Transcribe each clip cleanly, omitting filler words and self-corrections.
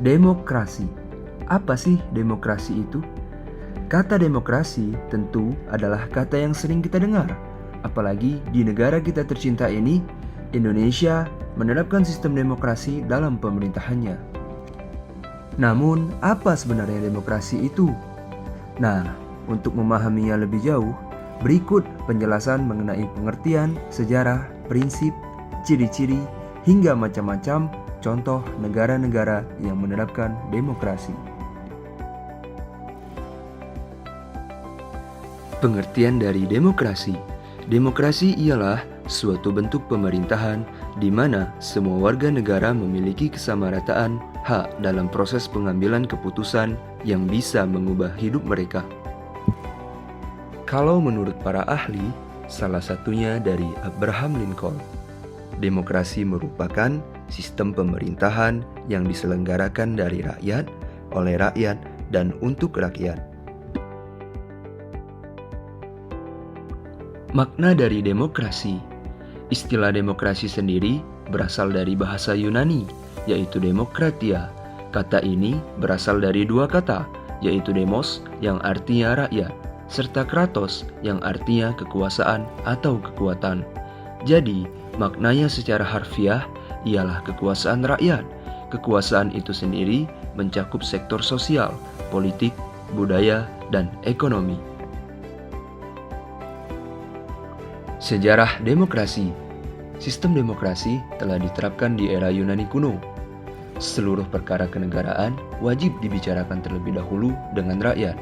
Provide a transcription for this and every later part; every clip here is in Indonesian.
Demokrasi. Apa sih demokrasi itu? Kata demokrasi tentu adalah kata yang sering kita dengar. Apalagi di negara kita tercinta ini, Indonesia menerapkan sistem demokrasi dalam pemerintahannya. Namun, apa sebenarnya demokrasi itu? Nah, untuk memahaminya lebih jauh, berikut penjelasan mengenai pengertian, sejarah, prinsip, ciri-ciri, hingga macam-macam contoh negara-negara yang menerapkan demokrasi. Pengertian dari demokrasi. Demokrasi ialah suatu bentuk pemerintahan di mana semua warga negara memiliki kesamarataan hak dalam proses pengambilan keputusan yang bisa mengubah hidup mereka. Kalau menurut para ahli, salah satunya dari Abraham Lincoln, demokrasi merupakan sistem pemerintahan yang diselenggarakan dari rakyat, oleh rakyat, dan untuk rakyat. Makna dari demokrasi. Istilah demokrasi sendiri berasal dari bahasa Yunani, yaitu demokratia. Kata ini berasal dari dua kata, yaitu demos yang artinya rakyat, serta kratos yang artinya kekuasaan atau kekuatan. Jadi, maknanya secara harfiah ialah kekuasaan rakyat. Kekuasaan itu sendiri mencakup sektor sosial, politik, budaya, dan ekonomi. Sejarah demokrasi. Sistem demokrasi telah diterapkan di era Yunani kuno. Seluruh perkara kenegaraan wajib dibicarakan terlebih dahulu dengan rakyat.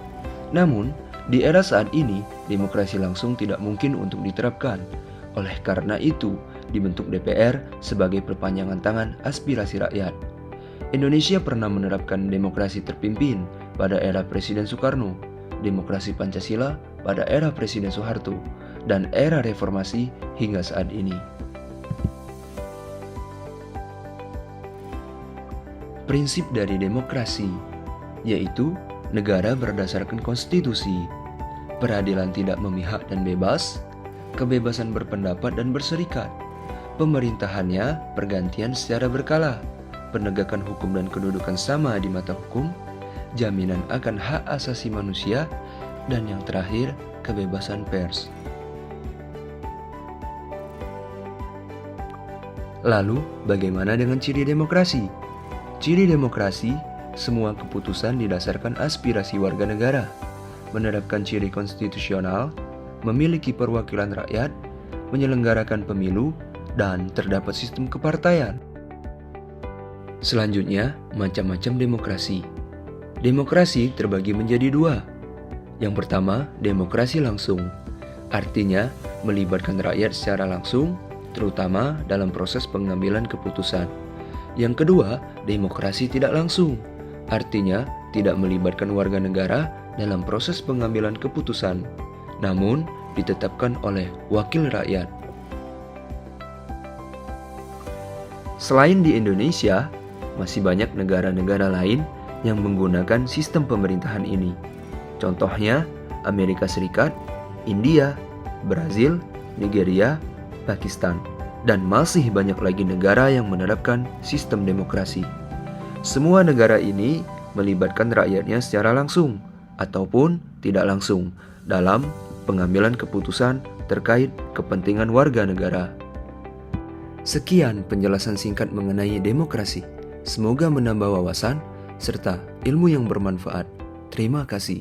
Namun, di era saat ini, demokrasi langsung tidak mungkin untuk diterapkan. Oleh karena itu, dibentuk DPR sebagai perpanjangan tangan aspirasi rakyat. Indonesia pernah menerapkan demokrasi terpimpin pada era Presiden Soekarno, demokrasi Pancasila pada era Presiden Soeharto, dan era reformasi hingga saat ini. Prinsip dari demokrasi, yaitu negara berdasarkan konstitusi, peradilan tidak memihak dan bebas, kebebasan berpendapat dan berserikat, pemerintahannya pergantian secara berkala, penegakan hukum dan kedudukan sama di mata hukum, jaminan akan hak asasi manusia, dan yang terakhir, kebebasan pers. Lalu, bagaimana dengan ciri demokrasi? Ciri demokrasi, semua keputusan didasarkan aspirasi warga negara, menerapkan ciri konstitusional, memiliki perwakilan rakyat, menyelenggarakan pemilu, dan terdapat sistem kepartaian. Selanjutnya, macam-macam demokrasi. Demokrasi terbagi menjadi dua. Yang pertama, demokrasi langsung. Artinya, melibatkan rakyat secara langsung, terutama dalam proses pengambilan keputusan. Yang kedua, demokrasi tidak langsung. Artinya, tidak melibatkan warga negara dalam proses pengambilan keputusan, namun ditetapkan oleh wakil rakyat. Selain di Indonesia, masih banyak negara-negara lain yang menggunakan sistem pemerintahan ini. Contohnya, Amerika Serikat, India, Brazil, Nigeria, Pakistan, dan masih banyak lagi negara yang menerapkan sistem demokrasi. Semua negara ini melibatkan rakyatnya secara langsung ataupun tidak langsung dalam pengambilan keputusan terkait kepentingan warga negara. Sekian penjelasan singkat mengenai demokrasi. Semoga menambah wawasan serta ilmu yang bermanfaat. Terima kasih.